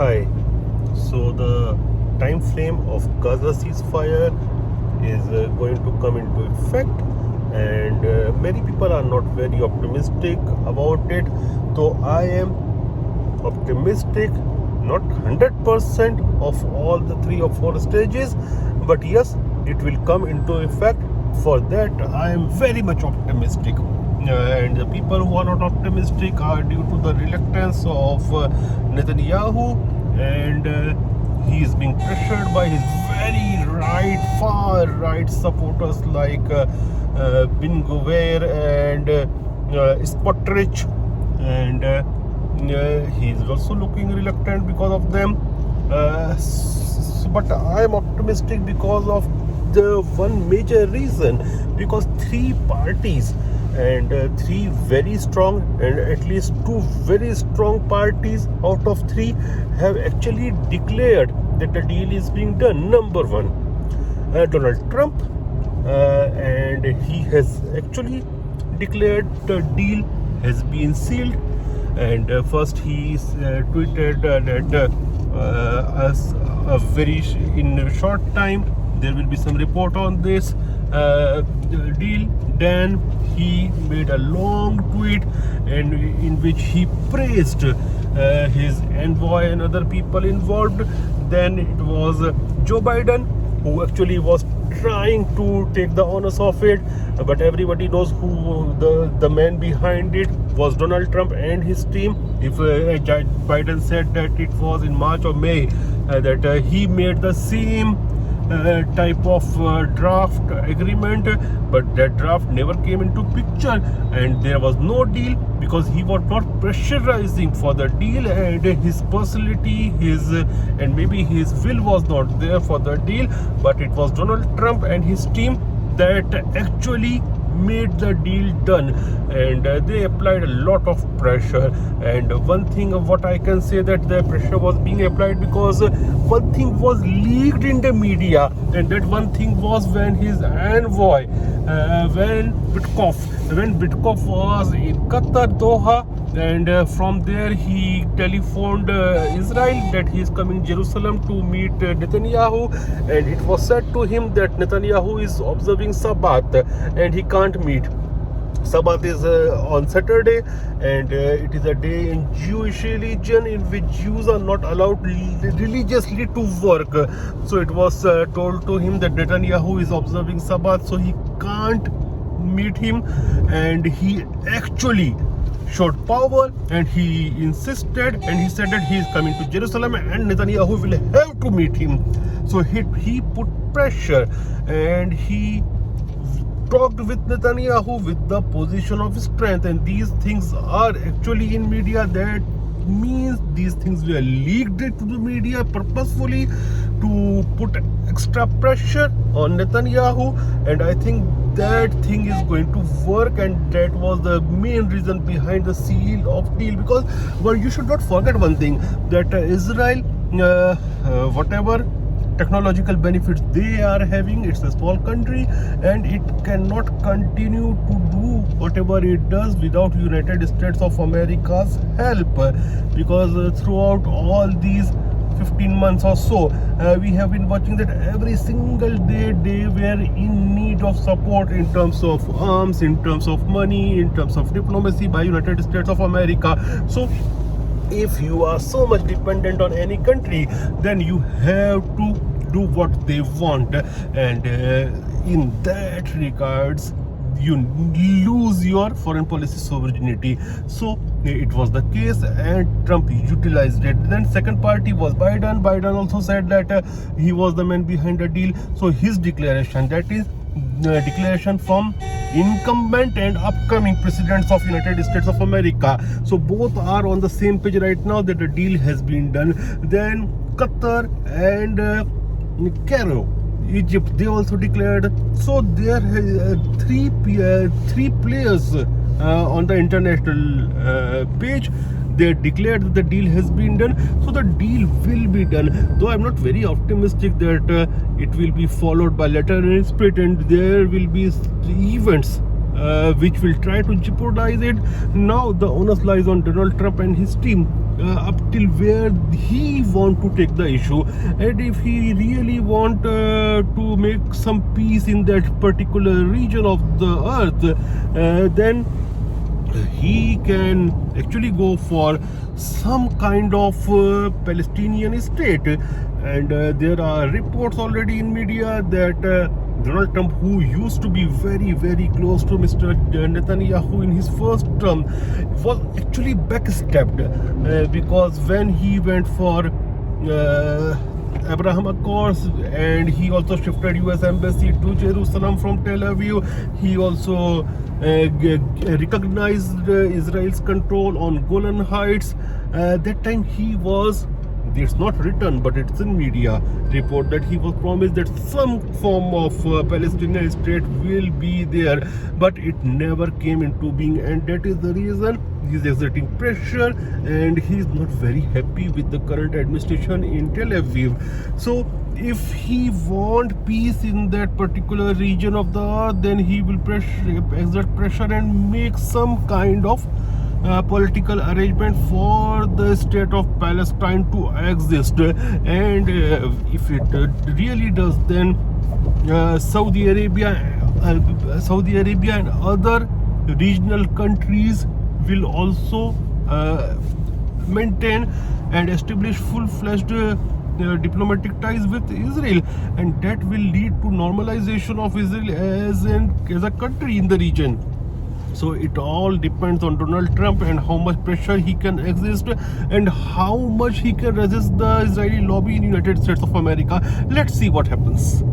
Hi. So the time frame of Gaza ceasefire is going to come into effect, and many people are not very optimistic about it. Though I am optimistic, not 100% of all the 3 or 4 stages, but yes, it will come into effect. For that, I am very much optimistic. And the people who are not optimistic are due to the reluctance of Netanyahu, and he is being pressured by his very far right supporters like Bin Gvir and Spotrich, and he is also looking reluctant because of them. But I am optimistic because of the one major reason, because 3 parties and 3 very strong and at least 2 very strong parties out of 3 have actually declared that the deal is being done. Number 1, Donald Trump, and he has actually declared the deal has been sealed. And first he tweeted that as a very in a short time there will be some report on this deal. Then he made a long tweet and in which he praised his envoy and other people involved. Then it was Joe Biden who actually was trying to take the honors of it, but everybody knows who the man behind it was: Donald Trump and his team. If Biden said that it was in March or May that he made the same type of draft agreement, but that draft never came into picture and there was no deal because he was not pressurizing for the deal, and his personality, his and maybe his will was not there for the deal. But it was Donald Trump and his team that actually made the deal done, and they applied a lot of pressure. And one thing of what I can say, that the pressure was being applied because one thing was leaked in the media, and that one thing was when his envoy when Witkoff was in Qatar, Doha, and from there he telephoned Israel that he is coming Jerusalem to meet Netanyahu, and it was said to him that Netanyahu is observing Sabbath and he can't meet. Sabbath is on Saturday, and it is a day in Jewish religion in which Jews are not allowed religiously to work. So it was told to him that Netanyahu is observing Sabbath, so he can't meet him, and he actually showed power and he insisted and he said that he is coming to Jerusalem and Netanyahu will have to meet him. So he put pressure and he talked with Netanyahu with the position of strength, and these things are actually in media. That means these things were leaked to the media purposefully to put extra pressure on Netanyahu, and I think that thing is going to work, and that was the main reason behind the seal of deal. Because well, you should not forget one thing, that Israel, whatever technological benefits they are having, it's a small country and it cannot continue to do whatever it does without United States of America's help, because throughout all these 15 months or so, we have been watching that every single day they were in need of support in terms of arms, in terms of money, in terms of diplomacy by United States of America. So if you are so much dependent on any country, then you have to do what they want, and in that regards you lose your foreign policy sovereignty. So it was the case and Trump utilized it. Then second party was Biden also said that he was the man behind the deal. So his declaration, that is declaration from incumbent and upcoming presidents of United States of America, so both are on the same page right now that the deal has been done. Then Qatar and Cairo, Egypt, they also declared. So there are three players on the international page. They declared that the deal has been done, so the deal will be done. Though I'm not very optimistic that it will be followed by letter and spirit and there will be events which will try to jeopardize it. Now the onus lies on Donald Trump and his team up till where he want to take the issue, and if he really want to make some peace in that particular region of the earth, then he can actually go for some kind of Palestinian state. And there are reports already in media that Donald Trump, who used to be very, very close to Mr. Netanyahu in his first term, was actually backstabbed because when he went for Abraham Accords, and he also shifted US embassy to Jerusalem from Tel Aviv. He also recognized Israel's control on Golan Heights. That time he was, it's not written but it's in media report, that he was promised that some form of Palestinian state will be there, but it never came into being, and that is the reason he's exerting pressure, and he's not very happy with the current administration in Tel Aviv. So if he want peace in that particular region of the earth, then he will exert pressure and make some kind of political arrangement for the state of Palestine to exist. And if it really does, then Saudi Arabia and other regional countries will also maintain and establish full-fledged diplomatic ties with Israel, and that will lead to normalization of Israel as a country in the region. So it all depends on Donald Trump and how much pressure he can exist and how much he can resist the Israeli lobby in United States of America. Let's see what happens.